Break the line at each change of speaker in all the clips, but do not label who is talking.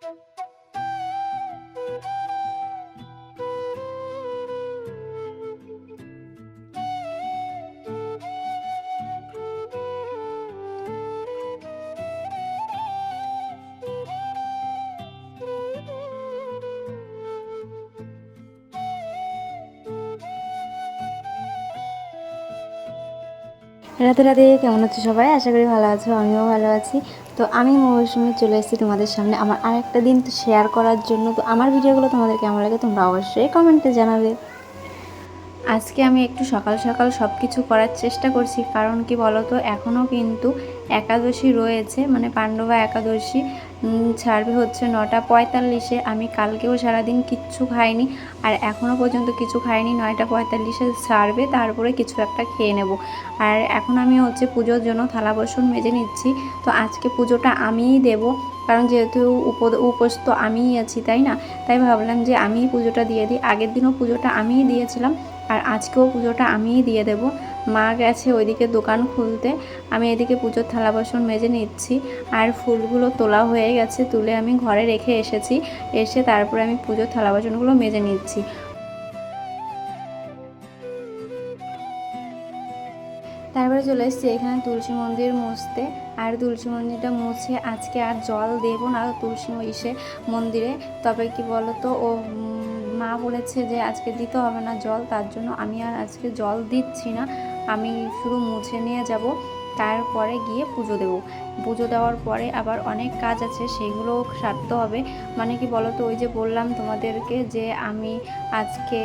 রাতে রাতে কেমন আছো সবাই? আশা করি ভালো আছো, আমিও ভালো আছি। তো আমি মৌসুমি চলে এসেছি তোমাদের সামনে আমার আরেকটা দিন তো শেয়ার করার জন্য। তো আমার ভিডিওগুলো তোমাদের কেমন লাগে তোমরা অবশ্যই কমেন্টে জানাবে। আজকে আমি একটু সকাল সকাল সব কিছু করার চেষ্টা করছি, কারণ কি বলো তো, এখনও কিন্তু একাদশী রয়েছে, মানে পাণ্ডবা একাদশী ছাড়বে হচ্ছে 9টা 45-এ। আমি কালকেও সারাদিন কিচ্ছু খাইনি, আর এখনও পর্যন্ত কিছু খাইনি। 9টা 45-এ ছাড়বে, তারপরে কিছু একটা খেয়ে নেব। আর এখন আমি হচ্ছে পুজোর জন্য থালা বাসন মেজে নিচ্ছি। তো আজকে পুজোটা আমিই দেব, কারণ যেহেতু উপোস তো আমিই আছি, তাই না? তাই ভাবলাম যে আমিই পুজোটা দিয়ে দিই। আগের দিনও পুজোটা আমিই দিয়েছিলাম, আর আজকেও পুজোটা আমিই দিয়ে দেব। মা গেছে ওইদিকে দোকান খুলতে, আমি এদিকে পুজোর থালা বাসন মেজে নিচ্ছি। আর ফুলগুলো তোলা হয়ে গেছে, তুলে আমি ঘরে রেখে এসেছি। এসে তারপরে আমি পুজোর থালা বাসনগুলো মেজে নিচ্ছি। তারপরে চলে এসেছি এখানে তুলসী মন্দির মুছতে। আর তুলসী মন্দিরটা মুছে আজকে আর জল দেব না তুলসী মন্দিরে। তবে কি বলো তো, মা বলেছে যে আজকে দিতে হবে না জল, তার জন্য আমি আর আজকে জল দিচ্ছি না। আমি শুধু মুছে নিয়ে যাব, তারপরে গিয়ে পুজো দেব। পুজো দেওয়ার পরে আবার অনেক কাজ আছে, সেগুলোও সারতে হবে। মানে কি বলো তো, ওই যে বললাম তোমাদেরকে যে আমি আজকে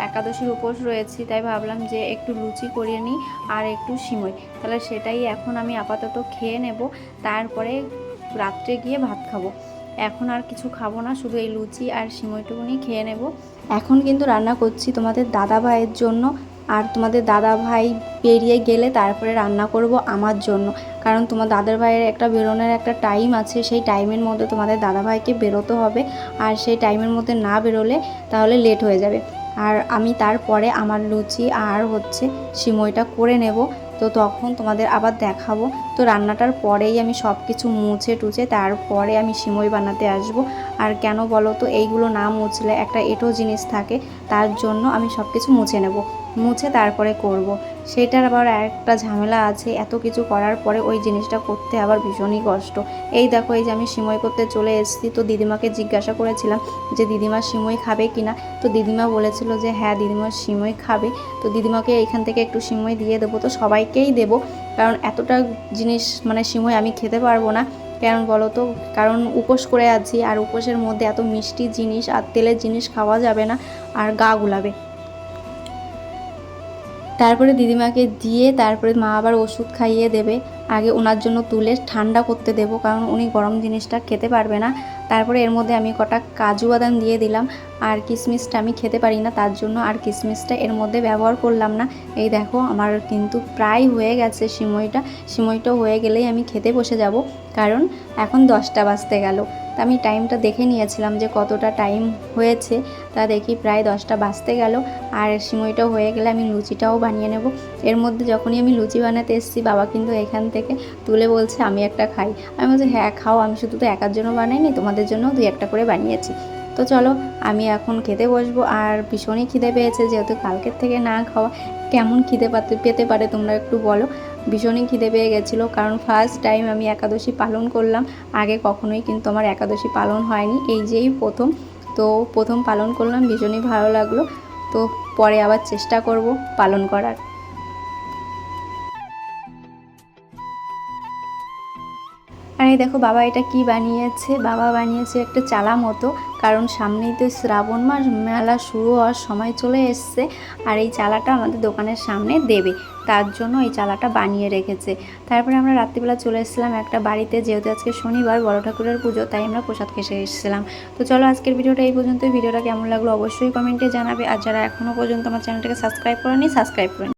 একাদশীর উপোস রয়েছি, তাই ভাবলাম যে একটু লুচি করিয়ে নিই আর একটু সিমই। তাহলে সেটাই এখন আমি আপাতত খেয়ে নেব, তারপরে রাত্রে গিয়ে ভাত খাবো। এখন আর কিছু খাবো না, শুধু এই লুচি আর সিমইটুকুনি খেয়ে নেব। এখন কিন্তু রান্না করছি তোমাদের দাদা ভাইয়ের জন্য, আর তোমাদের দাদা ভাই বেরিয়ে গেলে তারপরে রান্না করব আমার জন্য। কারণ তোমার দাদার ভাইয়ের একটা বেরোনোর একটা টাইম আছে, সেই টাইমের মধ্যে তোমাদের দাদা ভাইকে বেরোতে হবে। আর সেই টাইমের মধ্যে না বেরোলে তাহলে লেট হয়ে যাবে। আর আমি তারপরে আমার লুচি আর হচ্ছে সিমইটা করে নেব। তো তখন তোমাদের আবার দেখাবো। তো রান্নাটার পরেই আমি সব কিছু মুছে টুছে তারপরে আমি সিমই বানাতে আসব। আর কেন বলো তো, এইগুলো না মুছলে একটা এঁটো জিনিস থাকে, তার জন্য আমি সব কিছু মুছে নেব, মুছে তারপরে করব। সেটার আবার একটা ঝামেলা আছে, এত কিছু করার পরে ওই জিনিসটা করতে আবার ভীষণই কষ্ট। এই দেখো, এই যে আমি সিমই করতে চলে এসেছি। তো দিদিমাকে জিজ্ঞাসা করেছিলাম যে দিদিমা সিমই খাবে কি না। তো দিদিমা বলেছিল যে হ্যাঁ দিদিমা সিমই খাবে। তো দিদিমাকে এখান থেকে একটু সিমই দিয়ে দেবো, তো সবাইকেই দেবো। কারণ এতটা জিনিস মানে সিমই আমি খেতে পারবো না। কারণ বলো তো, কারণ উপোস করে আছি, আর উপোসের মধ্যে এত মিষ্টি জিনিস আর তেলের জিনিস খাওয়া যাবে না, আর গা গুলাবে। তারপরে দিদিমাকে দিয়ে তারপরে মা আবার ওষুধ খাইয়ে দেবে। আগে ওনার জন্য তুলে ঠান্ডা করতে দেব, কারণ উনি গরম জিনিসটা খেতে পারবে না। তারপরে এর মধ্যে আমি কটা কাজু বাদাম দিয়ে দিলাম। আর কিশমিশটা আমি খেতে পারি না, তার জন্য আর কিশমিশটা এর মধ্যে ব্যবহার করলাম না। এই দেখো, আমার কিন্তু প্রায় হয়ে গেছে সিমইটা হয়ে গেলেই আমি খেতে বসে যাব, কারণ এখন 10টা বাজতে গেল। তা আমি টাইমটা দেখে নিয়েছিলাম যে কতটা টাইম হয়েছে। তা দেখি প্রায় 10টা বাজতে গেল। আর সিমইটাও হয়ে গেলে আমি লুচিটাও বানিয়ে নেব। এর মধ্যে যখনই আমি লুচি বানাতে এসেছি, বাবা কিন্তু এখান থেকে তুলে বলছে আমি একটা খাই। আমি বলছি হ্যাঁ খাও, আমি শুধু তো একার জন্য বানাইনি, তোমাদের জন্য 2-1টা করে বানিয়েছি। তো চলো আমি এখন খেতে বসবো। আর ভীষণই খিদে পেয়েছে, যেহেতু কালকের থেকে না খাওয়া। কেমন খিদে পেতে পারে তোমরা একটু বলো। ভীষণই খিদে পেয়ে গেছিলো, কারণ ফার্স্ট টাইম আমি একাদশী পালন করলাম। আগে কখনোই কিন্তু আমার একাদশী পালন হয়নি, এই যেই প্রথম। তো প্রথম পালন করলাম, ভীষণই ভালো লাগলো। তো পরে আবার চেষ্টা করব পালন করার। আর এই দেখো বাবা এটা কি বানিয়েছে, বাবা বানিয়েছে একটা চালা মতো। কারণ সামনেই তো শ্রাবণ মাস, মেলা শুরু হওয়ার সময় চলে এসছে। আর এই চালাটা আমাদের দোকানের সামনে দেবে, তার জন্য এই চালাটা বানিয়ে রেখেছে। তারপরে আমরা রাত্রিবেলা চলে এসেছিলাম একটা বাড়িতে, যেহেতু আজকে শনিবার বড় ঠাকুরের পুজো, তাই আমরা প্রসাদ খেতে এসেছিলাম। তো চলো আজকের ভিডিওটা এই পর্যন্তই। ভিডিওটা কেমন লাগলো অবশ্যই কমেন্টে জানাবে। আর যারা এখনও পর্যন্ত আমার চ্যানেলটাকে সাবস্ক্রাইব করেনি, সাবস্ক্রাইব করে